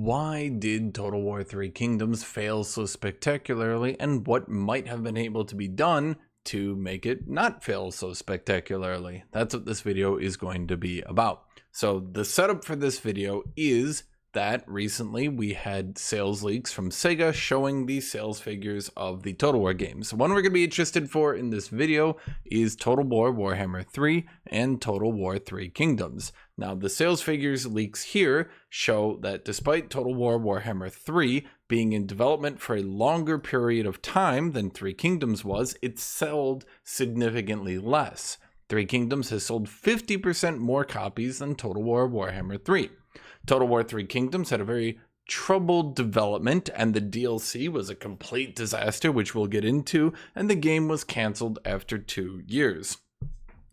Why did Total War 3 Kingdoms fail so spectacularly, and what might have been able to be done to make it not fail so spectacularly? That's what this video is going to be about. So the setup for this video is that recently we had sales leaks from Sega showing the sales figures of the Total War games. The one we're going to be interested for in this video is Total War Warhammer 3 and Total War 3 Kingdoms. Now, the sales figures leaks here show that despite Total War Warhammer 3 being in development for a longer period of time than 3 Kingdoms was, it sold significantly less. 3 Kingdoms has sold 50% more copies than Total War Warhammer 3. Total War 3 Kingdoms had a very troubled development, and the DLC was a complete disaster, which we'll get into, and the game was cancelled after 2 years.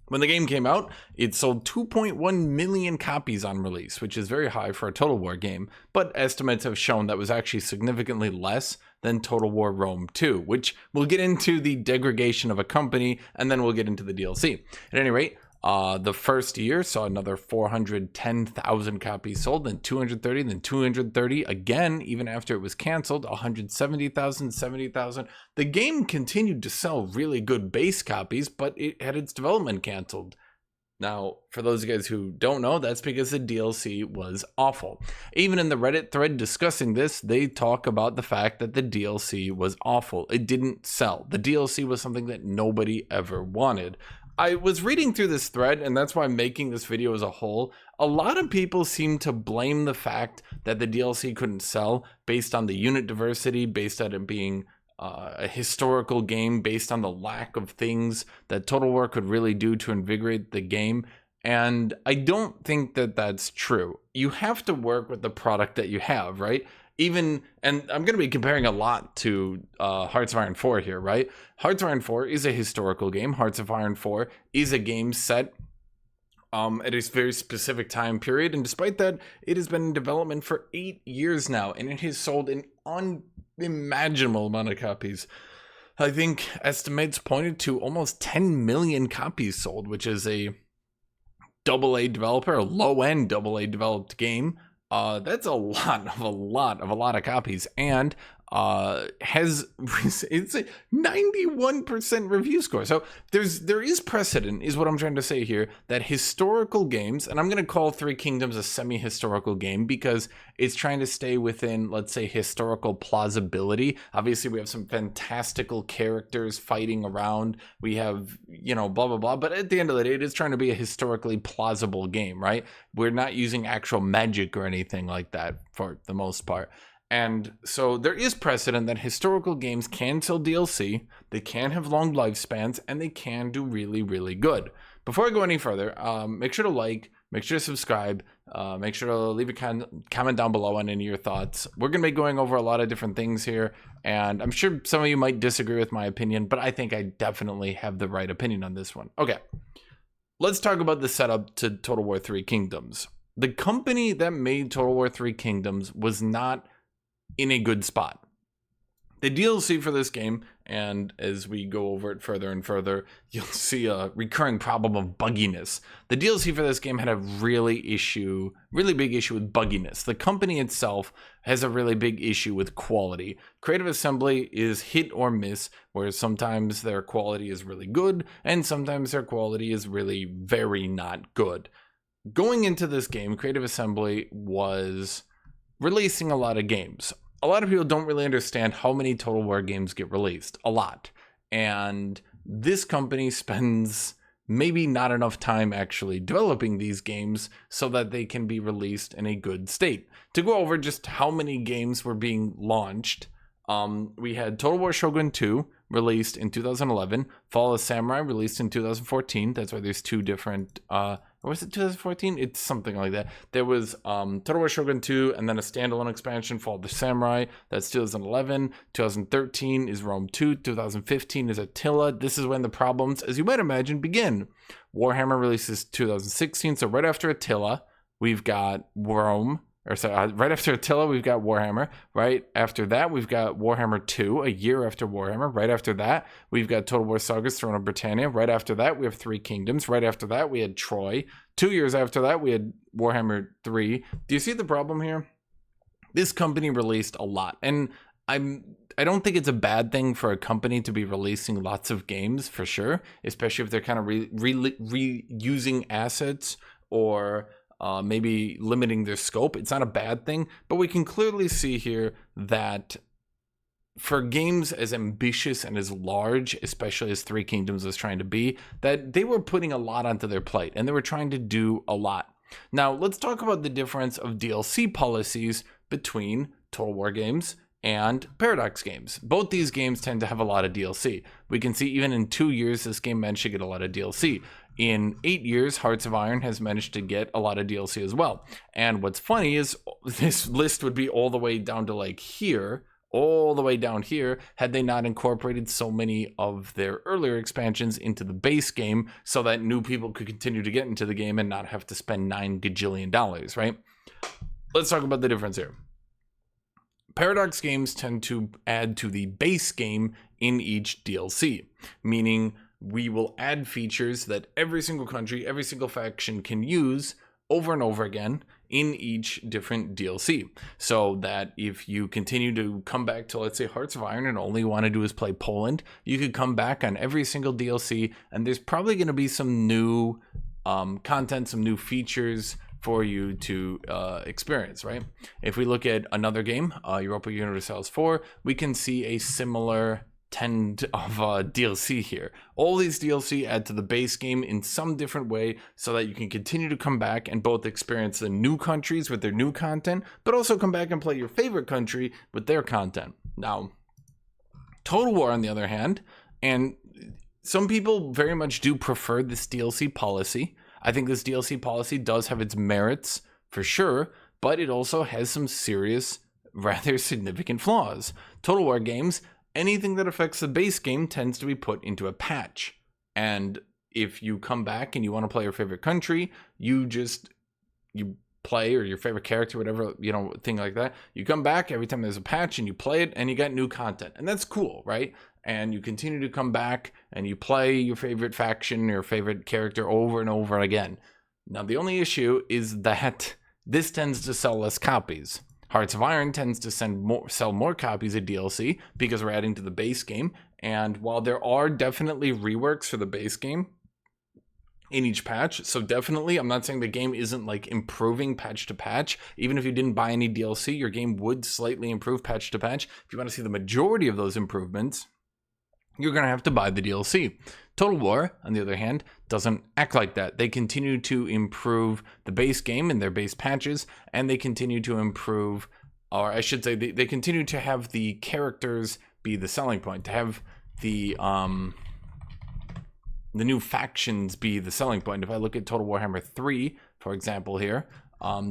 When the game came out, it sold 2.1 million copies on release, which is very high for a Total War game, but estimates have shown that was actually significantly less than Total War Rome 2, which we'll get into the degradation of a company, and then we'll get into the DLC. At any rate, the first year saw another 410,000 copies sold, then 230, then 230 again, even after it was canceled, 170,000, 70,000. The game continued to sell really good base copies, but it had its development canceled. Now, for those of you guys who don't know, that's because the DLC was awful. Even in the Reddit thread discussing this, they talk about the fact that the DLC was awful. It didn't sell. The DLC was something that nobody ever wanted. I was reading through this thread, and that's why I'm making this video as a whole. A lot of people seem to blame the fact that the DLC couldn't sell based on the unit diversity, based on it being a historical game, based on the lack of things that Total War could really do to invigorate the game. And I don't think that that's true. You have to work with the product that you have, right? And I'm going to be comparing a lot to Hearts of Iron 4 here, right? Hearts of Iron 4 is a historical game. Hearts of Iron 4 is a game set at a very specific time period. And despite that, it has been in development for 8 years now, and it has sold an unimaginable amount of copies. I think estimates pointed to almost 10 million copies sold, which is a AA developer, a low-end AA developed game. That's a lot of copies, and it's a 91% review score. So there is precedent, is what I'm trying to say here, that historical games, and I'm going to call 3 Kingdoms a semi-historical game because it's trying to stay within, let's say, historical plausibility. Obviously, we have some fantastical characters fighting around. We have, blah, blah, blah. But at the end of the day, it is trying to be a historically plausible game, right? We're not using actual magic or anything like that for the most part. And so there is precedent that historical games can sell DLC, they can have long lifespans, and they can do really, really good. Before I go any further, make sure to like, make sure to subscribe, make sure to leave a comment down below on any of your thoughts. We're going to be going over a lot of different things here, and I'm sure some of you might disagree with my opinion, but I think I definitely have the right opinion on this one. Okay, let's talk about the setup to Total War 3 Kingdoms. The company that made Total War 3 Kingdoms was not in a good spot. The DLC for this game, and as we go over it further and further, you'll see a recurring problem of bugginess. The DLC for this game had a really big issue with bugginess. The company itself has a really big issue with quality. Creative Assembly is hit or miss, where sometimes their quality is really good, and sometimes their quality is really very not good. Going into this game, Creative Assembly was releasing a lot of games. A lot of people don't really understand how many Total War games get released. A lot. And this company spends maybe not enough time actually developing these games so that they can be released in a good state. To go over just how many games were being launched, we had Total War Shogun 2 released in 2011, Fall of Samurai released in 2014. That's why there's two different or was it 2014? It's something like that. There was Total War Shogun 2 and then a standalone expansion, Fall of the Samurai. That's 2011. 2013 is Rome 2. 2015 is Attila. This is when the problems, as you might imagine, begin. Warhammer releases 2016. So right after Attila, we've got Rome. Right after Attila, we've got Warhammer. Right after that, we've got Warhammer 2, a year after Warhammer. Right after that, we've got Total War Saga's Throne of Britannia. Right after that, we have 3 Kingdoms. Right after that, we had Troy. 2 years after that, we had Warhammer 3. Do you see the problem here? this company released a lot. And I don't think it's a bad thing for a company to be releasing lots of games, for sure, especially if they're kind of reusing assets or maybe limiting their scope. It's not a bad thing, but we can clearly see here that for games as ambitious and as large, especially as Three Kingdoms was trying to be, that they were putting a lot onto their plate and they were trying to do a lot. Now, let's talk about the difference of DLC policies between Total War games and Paradox games. Both these games tend to have a lot of DLC. We can see even in 2 years, this game managed to get a lot of DLC. In 8 years, Hearts of Iron has managed to get a lot of DLC as well. And what's funny is this list would be all the way down to like here, all the way down here, had they not incorporated so many of their earlier expansions into the base game so that new people could continue to get into the game and not have to spend $9 gajillion, right? Let's talk about the difference here. Paradox games tend to add to the base game in each DLC, meaning we will add features that every single country, every single faction can use over and over again in each different DLC. So that if you continue to come back to, let's say, Hearts of Iron and all you want to do is play Poland, you could come back on every single DLC and there's probably going to be some new content, some new features for you to experience, right? If we look at another game, Europa Universalis 4, we can see a similar tend of DLC here. All these DLC add to the base game in some different way so that you can continue to come back and both experience the new countries with their new content, but also come back and play your favorite country with their content. Now, Total War, on the other hand, and some people very much do prefer this DLC policy. I think this DLC policy does have its merits for sure, but it also has some serious, rather significant flaws. Total War games, anything that affects the base game tends to be put into a patch. And if you come back and you want to play your favorite country, you play, or your favorite character, whatever, thing like that. You come back every time there's a patch and you play it and you got new content. And that's cool, right? And you continue to come back and you play your favorite faction, your favorite character over and over again. Now, the only issue is that this tends to sell less copies. Hearts of Iron tends to sell more copies of DLC because we're adding to the base game. And while there are definitely reworks for the base game in each patch, so definitely, I'm not saying the game isn't like improving patch to patch. Even if you didn't buy any DLC, your game would slightly improve patch to patch. If you want to see the majority of those improvements, you're going to have to buy the DLC. Total War, on the other hand, doesn't act like that. They continue to improve the base game in their base patches, and they continue to improve, or I should say, they continue to have the characters be the selling point, to have the new factions be the selling point. If I look at Total Warhammer 3, for example here,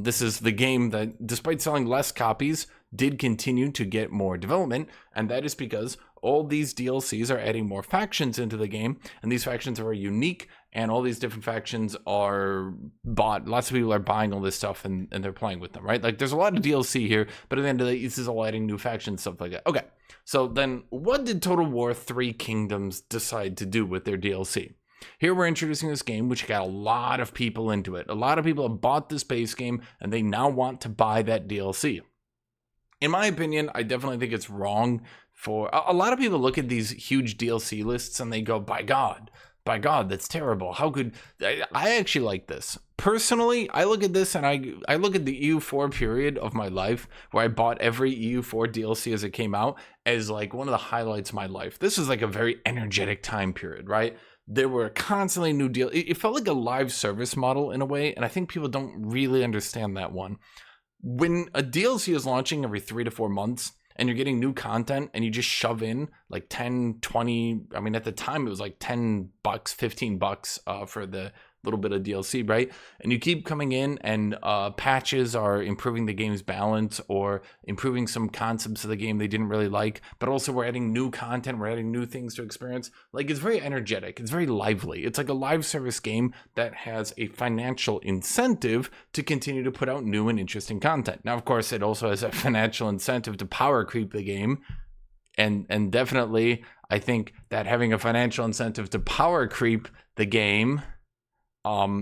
this is the game that, despite selling less copies, did continue to get more development, and that is because all these DLCs are adding more factions into the game, and these factions are very unique, and all these different factions are bought. Lots of people are buying all this stuff, and they're playing with them, right? Like, there's a lot of DLC here, but at the end of the day, this is all adding new factions, stuff like that. Okay, so then what did Total War 3 Kingdoms decide to do with their DLC? Here we're introducing this game, which got a lot of people into it. A lot of people have bought this base game, and they now want to buy that DLC. In my opinion, I definitely think it's wrong for a lot of people. Look at these huge DLC lists and they go, by God, that's terrible. How could I actually like this? Personally, I look at this and I look at the EU4 period of my life where I bought every EU4 DLC as it came out as like one of the highlights of my life. This is like a very energetic time period, right? There were constantly new deals. It felt like a live service model in a way, and I think people don't really understand that one. When a DLC is launching every 3 to 4 months and you're getting new content and you just shove in like 10, 20, I mean, at the time it was like $10, $15 for the little bit of DLC, right? And you keep coming in and patches are improving the game's balance or improving some concepts of the game they didn't really like, but also we're adding new content, we're adding new things to experience. Like, it's very energetic, it's very lively. It's like a live service game that has a financial incentive to continue to put out new and interesting content. Now, of course, it also has a financial incentive to power creep the game. And definitely, I think that having a financial incentive to power creep the game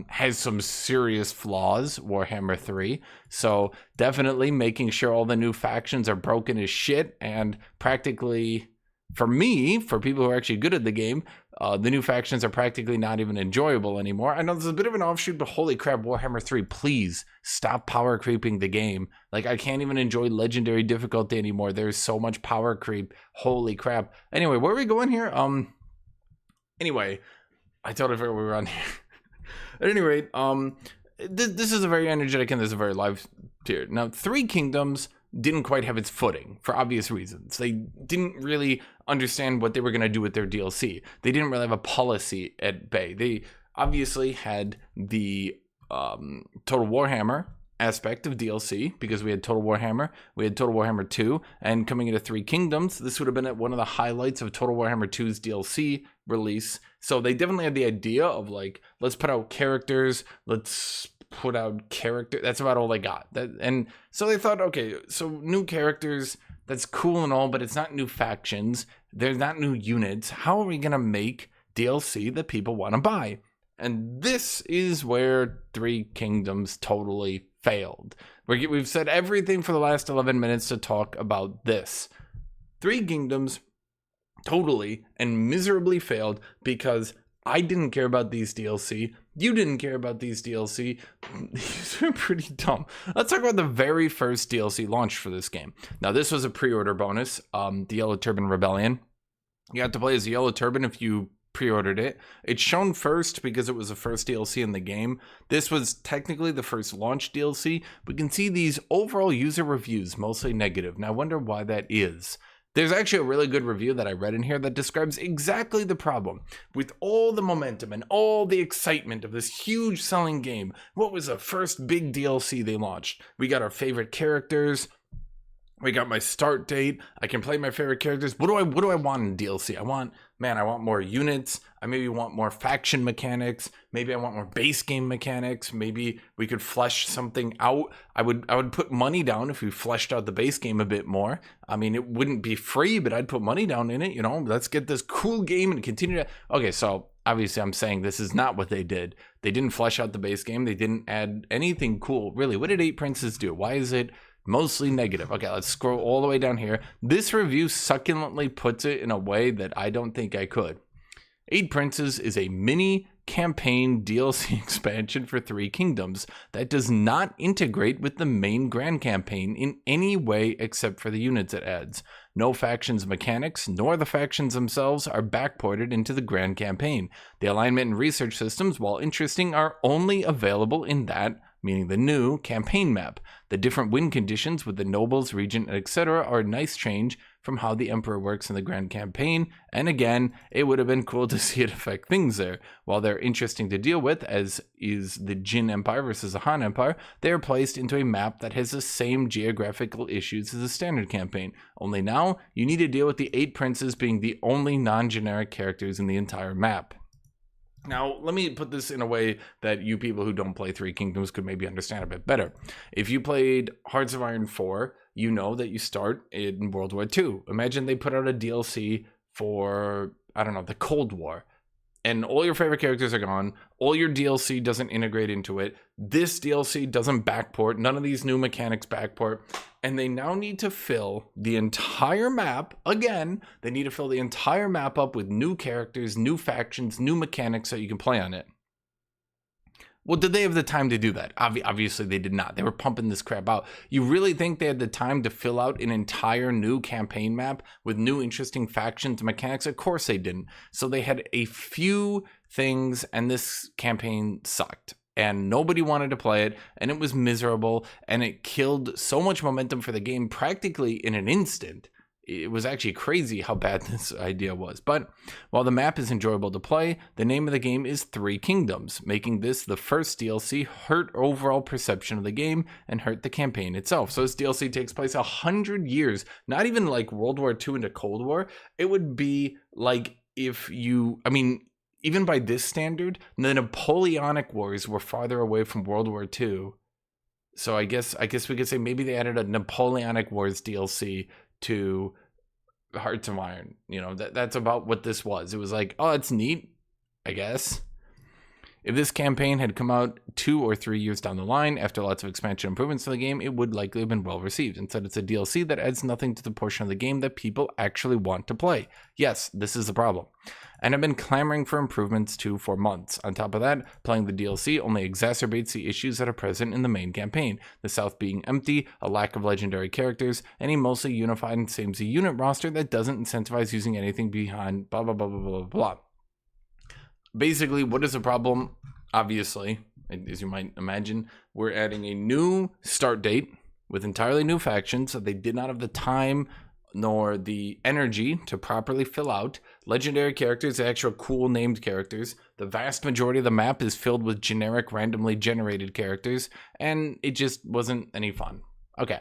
has some serious flaws, Warhammer 3. So definitely making sure all the new factions are broken as shit, and practically, for me, for people who are actually good at the game, the new factions are practically not even enjoyable anymore. I know this is a bit of an offshoot, but holy crap, Warhammer 3, please stop power creeping the game. Like, I can't even enjoy legendary difficulty anymore. There's so much power creep. Holy crap. Anyway, where are we going here? Anyway, I totally forgot where we were on here. At any rate, this is a very energetic and this is a very live tier. Now, Three Kingdoms didn't quite have its footing for obvious reasons. They didn't really understand what they were going to do with their DLC. They didn't really have a policy at bay. They obviously had the Total Warhammer aspect of DLC, because we had Total Warhammer, we had Total Warhammer 2, and coming into Three Kingdoms, this would have been one of the highlights of Total Warhammer 2's DLC release. So they definitely had the idea of, like, let's put out characters, let's put out character. That's about all they got. And so they thought, okay, so new characters, that's cool and all, but it's not new factions, they're not new units. How are we gonna make DLC that people want to buy? And this is where Three Kingdoms totally failed. We've said everything for the last 11 minutes to talk about this. Three Kingdoms totally and miserably failed because I didn't care about these DLC. You didn't care about these DLC. These are pretty dumb. Let's talk about the very first DLC launched for this game. Now, this was a pre-order bonus, the Yellow Turban Rebellion. You got to play as the Yellow Turban if you pre-ordered it. It's shown first because it was the first DLC in the game. This was technically the first launch DLC. We can see these overall user reviews, mostly negative. Now, I wonder why that is. There's actually a really good review that I read in here that describes exactly the problem. With all the momentum and all the excitement of this huge selling game, what was the first big DLC they launched? We got our favorite characters. We got my start date. I can play my favorite characters. What do I want in DLC? I want more units. I maybe want more faction mechanics. Maybe I want more base game mechanics. Maybe we could flesh something out. I would put money down if we fleshed out the base game a bit more. I mean, it wouldn't be free, but I'd put money down in it. You know, let's get this cool game and continue to. Okay, so obviously I'm saying this is not what they did. They didn't flesh out the base game. They didn't add anything cool. Really, what did 8 Princes do? Why is it mostly negative? Okay, let's scroll all the way down here. This review succulently puts it in a way that I don't think I could. 8 Princes is a mini campaign DLC expansion for Three Kingdoms that does not integrate with the main grand campaign in any way except for the units it adds. No factions mechanics, nor the factions themselves, are backported into the grand campaign. The alignment and research systems, while interesting, are only available in that, meaning the new, campaign map. The different win conditions with the nobles, regent, etc. are a nice change from how the Emperor works in the grand campaign, and again, it would have been cool to see it affect things there. While they're interesting to deal with, as is the Jin Empire versus the Han Empire, they are placed into a map that has the same geographical issues as the standard campaign. Only now, you need to deal with the 8 Princes being the only non-generic characters in the entire map. Now, let me put this in a way that you people who don't play Three Kingdoms could maybe understand a bit better. If you played Hearts of Iron 4, you know that you start in World War II. Imagine they put out a DLC for, I don't know, the Cold War, and all your favorite characters are gone. All your DLC doesn't integrate into it. This DLC doesn't backport. None of these new mechanics backport. And they now need to fill the entire map. Again, they need to fill the entire map up with new characters, new factions, new mechanics so you can play on it. Well, did they have the time to do that? Obviously, they did not. They were pumping this crap out. You really think they had the time to fill out an entire new campaign map with new interesting factions and mechanics? Of course they didn't. So they had a few things, and this campaign sucked. And nobody wanted to play it, and it was miserable, and it killed so much momentum for the game practically in an instant. It was actually crazy how bad this idea was. But while the map is enjoyable to play, the name of the game is Three Kingdoms, making this the first DLC hurt overall perception of the game and hurt the campaign itself. So this DLC takes place 100 years, not even like World War II into Cold War. It would be like if you, I mean, even by this standard, the Napoleonic Wars were farther away from World War II. So I guess we could say maybe they added a Napoleonic Wars DLC to Hearts of Iron. You know, that's about what this was. It was like, oh, it's neat, I guess. If this campaign had come out 2 or 3 years down the line after lots of expansion improvements to the game, it would likely have been well received. Instead, it's a DLC that adds nothing to the portion of the game that people actually want to play. Yes, this is the problem. And I've been clamoring for improvements too for months. On top of that, playing the DLC only exacerbates the issues that are present in the main campaign. The South being empty, a lack of legendary characters, and a mostly unified and samey unit roster that doesn't incentivize using anything behind blah blah blah blah blah blah. Basically, what is the problem? Obviously, as you might imagine, we're adding a new start date with entirely new factions that they did not have the time nor the energy to properly fill out. Legendary characters, actual cool named characters. The vast majority of the map is filled with generic, randomly generated characters, and it just wasn't any fun. Okay.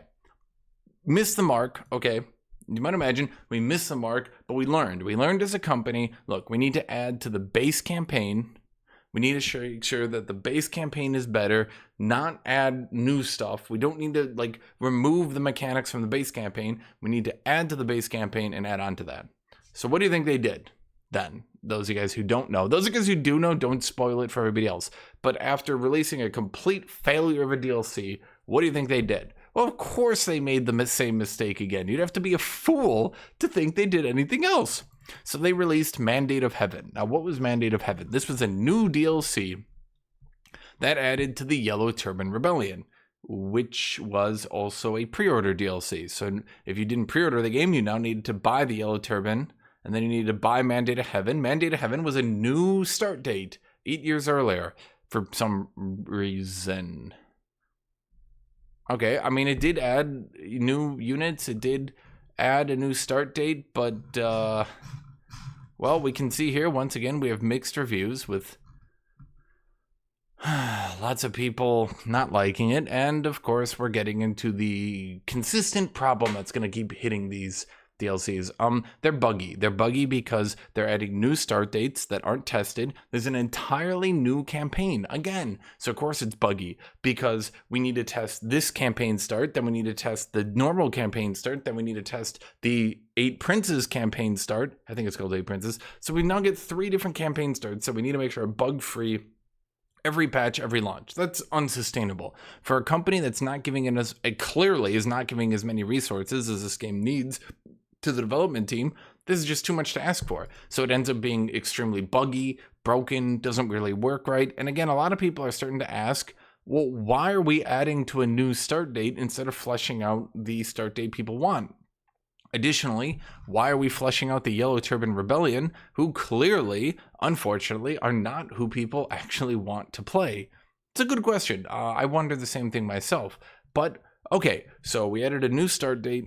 Missed the mark, okay. You might imagine we missed the mark, but we learned. We learned as a company, look, we need to add to the base campaign. We need to make sure that the base campaign is better, not add new stuff. We don't need to remove the mechanics from the base campaign. We need to add to the base campaign and add on to that. So what do you think they did then? Those of you guys who don't know. Those of you guys who do know, don't spoil it for everybody else. But after releasing a complete failure of a DLC, what do you think they did? Well, of course they made the same mistake again. You'd have to be a fool to think they did anything else. So they released Mandate of Heaven. Now, what was Mandate of Heaven? This was a new DLC that added to the Yellow Turban Rebellion, which was also a pre-order DLC. So if you didn't pre-order the game, you now needed to buy the Yellow Turban, and then you needed to buy Mandate of Heaven. Mandate of Heaven was a new start date 8 years earlier for some reason. Okay, I mean, it did add new units. It did add a new start date, but, well, we can see here, once again, we have mixed reviews with lots of people not liking it. And, of course, we're getting into the consistent problem that's going to keep hitting these DLCs. They're buggy. They're buggy because they're adding new start dates that aren't tested. There's an entirely new campaign again. So of course it's buggy because we need to test this campaign start, then we need to test the normal campaign start, then we need to test the 8 Princes campaign start. I think it's called 8 Princes. So we now get 3 different campaign starts. So we need to make sure bug-free every patch, every launch. That's unsustainable. For a company that's not giving us, it clearly is not giving as many resources as this game needs to the development team, this is just too much to ask for. So it ends up being extremely buggy, broken, doesn't really work right. And again, a lot of people are starting to ask, well, why are we adding to a new start date instead of fleshing out the start date people want? Additionally, why are we fleshing out the Yellow Turban Rebellion, who clearly, unfortunately, are not who people actually want to play? It's a good question. I wonder the same thing myself. But, okay, so we added a new start date,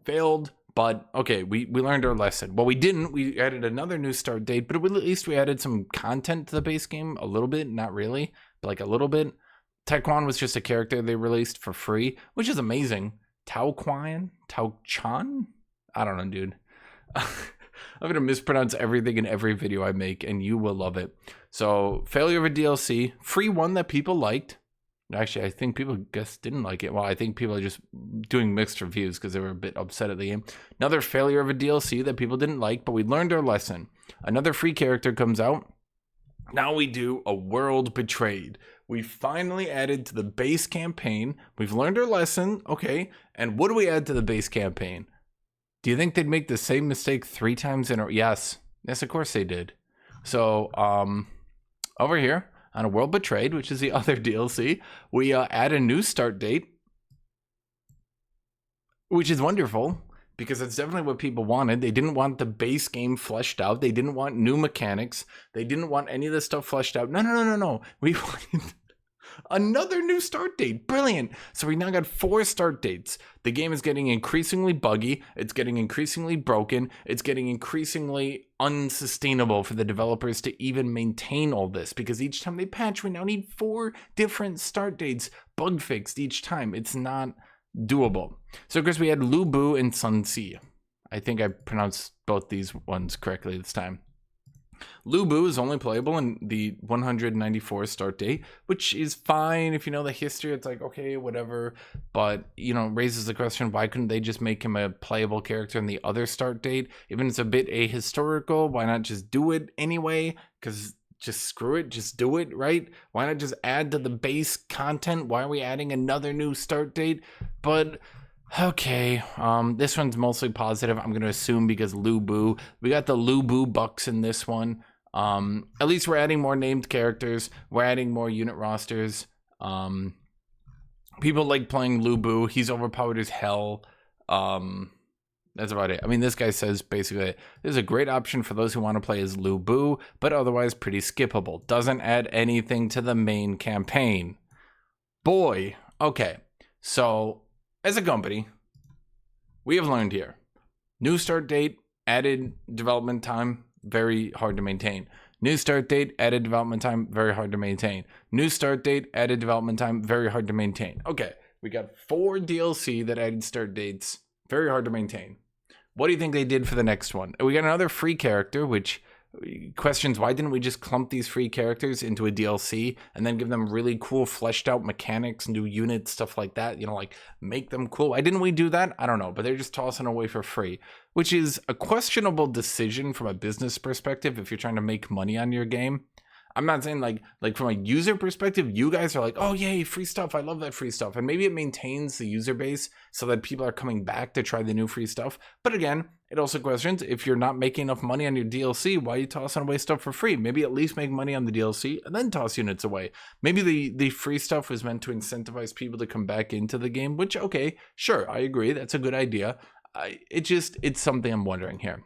failed, but okay, we learned our lesson. Well, we didn't. We added another new start date, but at least we added some content to the base game, a little bit, not really, but like a little bit. Taekwon was just a character they released for free, which is amazing. Taoquan? Taochan? I don't know, dude. I'm going to mispronounce everything in every video I make, and you will love it. So, failure of a DLC, free one that people liked. Actually, I think people didn't like it. Well, I think people are just doing mixed reviews because they were a bit upset at the game. Another failure of a DLC that people didn't like, but we learned our lesson. Another free character comes out. Now we do a World Betrayed. We finally added to the base campaign. We've learned our lesson, okay. And what do we add to the base campaign? Do you think they'd make the same mistake 3 times in a row? Yes, of course they did. So, over here, on a World Betrayed, which is the other DLC, we add a new start date, which is wonderful because that's definitely what people wanted. They didn't want the base game fleshed out. They didn't want new mechanics. They didn't want any of this stuff fleshed out. No. We wanted another new start date. Brilliant. So we now got 4 start dates. The game is getting increasingly buggy. It's getting increasingly broken. It's getting increasingly unsustainable for the developers to even maintain all this because each time they patch, we now need 4 different start dates bug fixed each time. It's not doable. So of course we had Lu Bu and Sun Si. I think I pronounced both these ones correctly this time. Lu Bu is only playable in the 194 start date, which is fine if you know the history. It's like, okay, whatever. But, you know, raises the question, why couldn't they just make him a playable character in the other start date? Even if it's a bit ahistorical, why not just do it anyway? Because just screw it, just do it, right? Why not just add to the base content? Why are we adding another new start date? But okay, this one's mostly positive, I'm gonna assume, because Lubu. We got the Lubu bucks in this one. At least we're adding more named characters, we're adding more unit rosters. People like playing Lubu, he's overpowered as hell. That's about it. I mean, this guy says basically, this is a great option for those who want to play as Lubu, but otherwise pretty skippable. Doesn't add anything to the main campaign. Boy, okay. So, as a company, we have learned here. New start date, added development time, very hard to maintain. New start date, added development time, very hard to maintain. New start date, added development time, very hard to maintain. Okay, we got 4 DLC that added start dates, very hard to maintain. What do you think they did for the next one? We got another free character, which questions, why didn't we just clump these free characters into a DLC and then give them really cool fleshed out mechanics, new units, stuff like that, you know, like make them cool? Why didn't we do that? I don't know, but they're just tossing away for free, which is a questionable decision from a business perspective if you're trying to make money on your game. I'm not saying like from a user perspective, you guys are like, oh yay, free stuff, I love that free stuff, and maybe it maintains the user base so that people are coming back to try the new free stuff. But again, it also questions, if you're not making enough money on your DLC, why are you tossing away stuff for free? Maybe at least make money on the DLC and then toss units away. Maybe the free stuff was meant to incentivize people to come back into the game, which, okay, sure, I agree, that's a good idea. It's something I'm wondering here.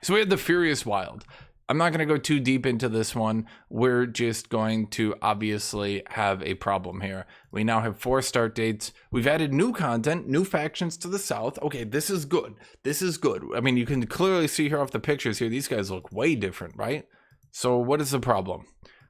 So we had the Furious Wild. I'm not going to go too deep into this one. We're just going to obviously have a problem here. We now have 4 start dates. We've added new content, new factions to the south. Okay, this is good. This is good. I mean, you can clearly see here off the pictures here, these guys look way different, right? So what is the problem?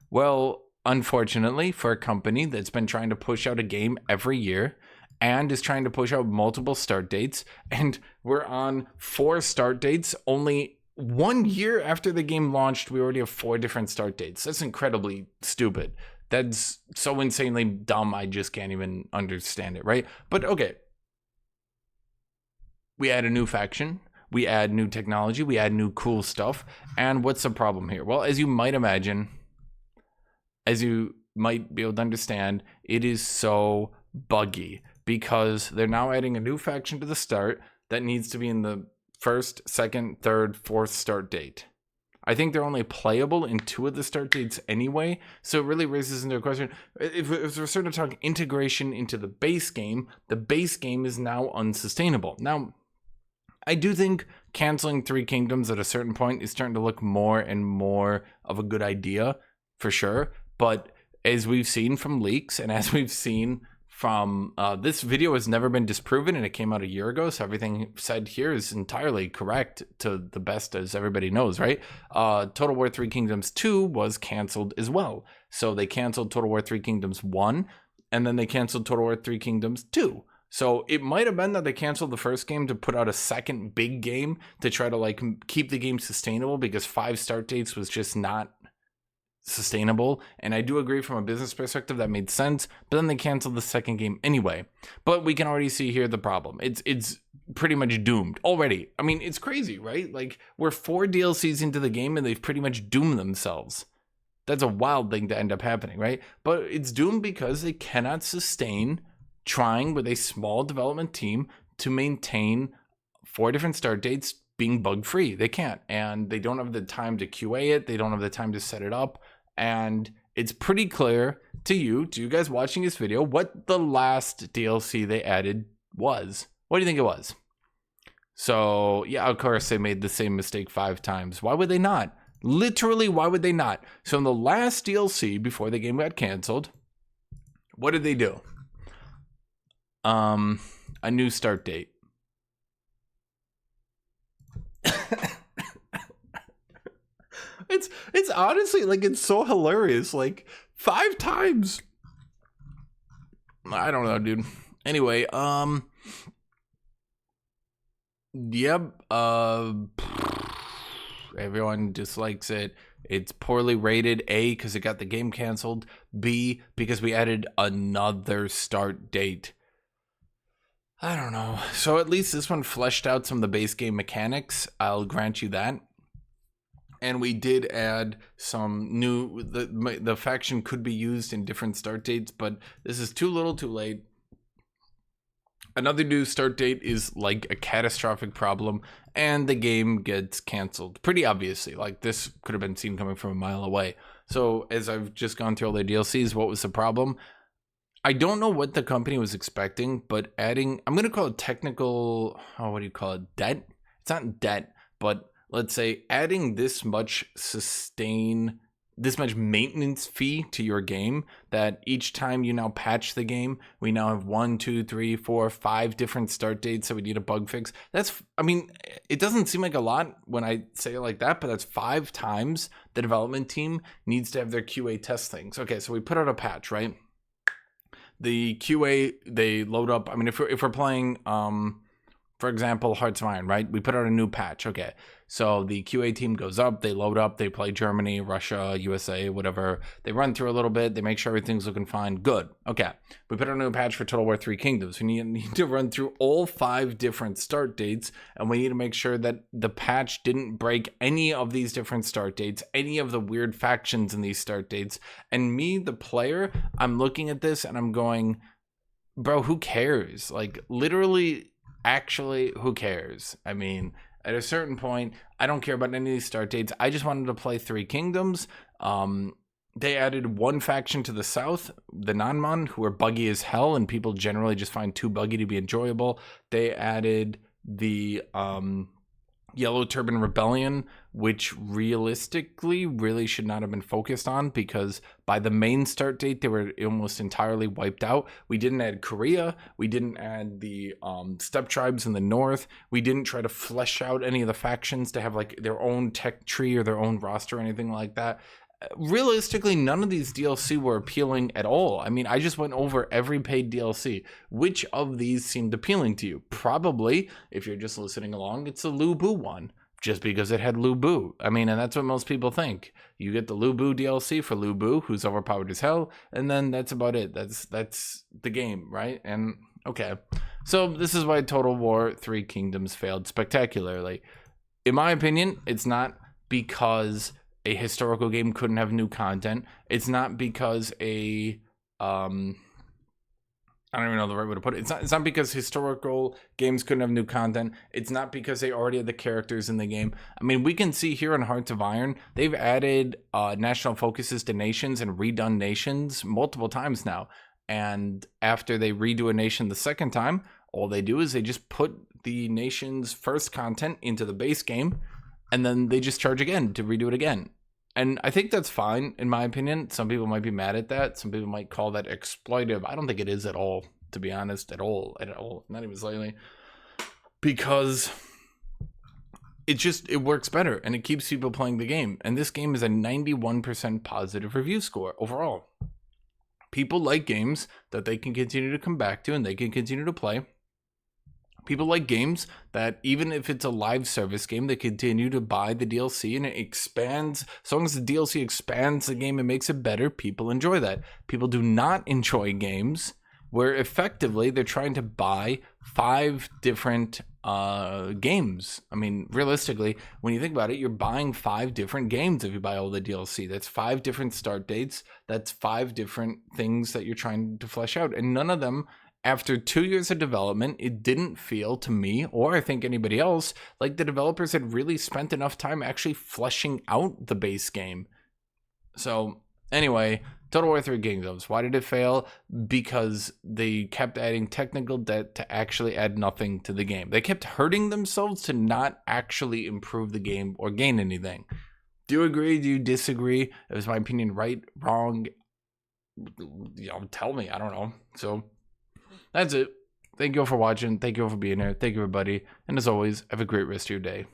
Well, unfortunately, for a company that's been trying to push out a game every year and is trying to push out multiple start dates, and we're on 4 start dates, only 1 year after the game launched, we already have 4 different start dates. That's incredibly stupid. That's so insanely dumb, I just can't even understand it, right? But okay. We add a new faction, we add new technology, we add new cool stuff, and what's the problem here? Well, as you might imagine, as you might be able to understand, it is so buggy because they're now adding a new faction to the start that needs to be in the 1st, 2nd, 3rd, 4th start date. I think they're only playable in 2 of the start dates anyway, so it really raises into a question. If we're starting to talk integration into the base game is now unsustainable. Now, I do think canceling 3 Kingdoms at a certain point is starting to look more and more of a good idea, for sure, but as we've seen from leaks, and as we've seen from this video has never been disproven, and it came out a year ago, so everything said here is entirely correct to the best as everybody knows, right? Total War 3 Kingdoms 2 was canceled as well. So they canceled Total War 3 Kingdoms 1, and then they canceled Total War 3 Kingdoms 2. So it might have been that they canceled the first game to put out a second big game to try to like keep the game sustainable, because 5 start dates was just not sustainable. And I do agree from a business perspective that made sense, but then they canceled the second game anyway. But we can already see here the problem. It's pretty much doomed already. I mean, it's crazy, right? Like, we're 4 DLCs into the game and they've pretty much doomed themselves. That's a wild thing to end up happening, right? But it's doomed because they cannot sustain trying with a small development team to maintain 4 different start dates being bug free. They can't, and they don't have the time to QA it. They don't have the time to set it up. And it's pretty clear to you guys watching this video, what the last DLC they added was. What do you think it was? So yeah, of course they made the same mistake 5 times. Why would they not? Literally, why would they not? So in the last DLC before the game got canceled, what did they do? A new start date. It's honestly, like, it's so hilarious. Like, 5 times. I don't know, dude. Anyway, yep, everyone dislikes it. It's poorly rated. A, because it got the game canceled. B, because we added another start date. I don't know. So at least this one fleshed out some of the base game mechanics. I'll grant you that. And we did add some new, the faction could be used in different start dates, but this is too little too late. Another new start date is like a catastrophic problem, and the game gets canceled. Pretty obviously, like this could have been seen coming from a mile away. So as I've just gone through all the DLCs, what was the problem? I don't know what the company was expecting, but adding, I'm going to call it technical, what do you call it? Debt? It's not debt, but let's say adding this much maintenance fee to your game, that each time you now patch the game, we now have 1, 2, 3, 4, 5 different start dates that we need a bug fix. That's, I mean, it doesn't seem like a lot when I say it like that, but that's 5 times the development team needs to have their QA test things. Okay, so we put out a patch, right? The QA, they load up. I mean, if we're playing, for example, Hearts of Iron, right? We put out a new patch. Okay, so the QA team goes up, they load up, they play Germany, Russia, USA, whatever. They run through a little bit, they make sure everything's looking fine. Good. Okay, we put out a new patch for Total War 3 Kingdoms. We need to run through all 5 different start dates, and we need to make sure that the patch didn't break any of these different start dates, any of the weird factions in these start dates. And me, the player, I'm looking at this and I'm going, bro, who cares? Like, literally, actually, who cares? I mean, at a certain point, I don't care about any of these start dates. I just wanted to play 3 Kingdoms. They added 1 faction to the south, the Nanman, who are buggy as hell, and people generally just find too buggy to be enjoyable. They added the Yellow Turban Rebellion, which realistically really should not have been focused on, because by the main start date, they were almost entirely wiped out. We didn't add Korea. We didn't add the steppe tribes in the north. We didn't try to flesh out any of the factions to have like their own tech tree or their own roster or anything like that. Realistically, none of these DLC were appealing at all. I mean, I just went over every paid DLC. Which of these seemed appealing to you? Probably, if you're just listening along, it's the Lu Bu one, just because it had Lu Bu. I mean, and that's what most people think. You get the Lu Bu DLC for Lu Bu, who's overpowered as hell, and then that's about it. That's the game, right? And okay, so this is why Total War 3 Kingdoms failed spectacularly. In my opinion, it's not because a historical game couldn't have new content. It's not because I don't even know the right way to put it. It's not because historical games couldn't have new content. It's not because they already had the characters in the game. I mean, we can see here in Hearts of Iron, they've added national focuses to nations and redone nations multiple times now. And after they redo a nation the second time, all they do is they just put the nation's first content into the base game, and then they just charge again to redo it again. And I think that's fine, in my opinion. Some people might be mad at that. Some people might call that exploitive. I don't think it is at all, to be honest, at all, not even slightly. Because it works better, and it keeps people playing the game. And this game is a 91% positive review score overall. People like games that they can continue to come back to and they can continue to play. People like games that, even if it's a live service game, they continue to buy the DLC and it expands. As long as the DLC expands the game and makes it better, people enjoy that. People do not enjoy games where effectively they're trying to buy 5 different games. I mean, realistically, when you think about it, you're buying 5 different games if you buy all the DLC. That's 5 different start dates. That's 5 different things that you're trying to flesh out. And none of them, after 2 years of development, it didn't feel to me, or I think anybody else, like the developers had really spent enough time actually fleshing out the base game. So anyway, Total War 3 Kingdoms, why did it fail? Because they kept adding technical debt to actually add nothing to the game. They kept hurting themselves to not actually improve the game or gain anything. Do you agree? Do you disagree? Is my opinion right, wrong? Tell me. I don't know. So that's it. Thank you all for watching. Thank you all for being here. Thank you, everybody. And as always, have a great rest of your day.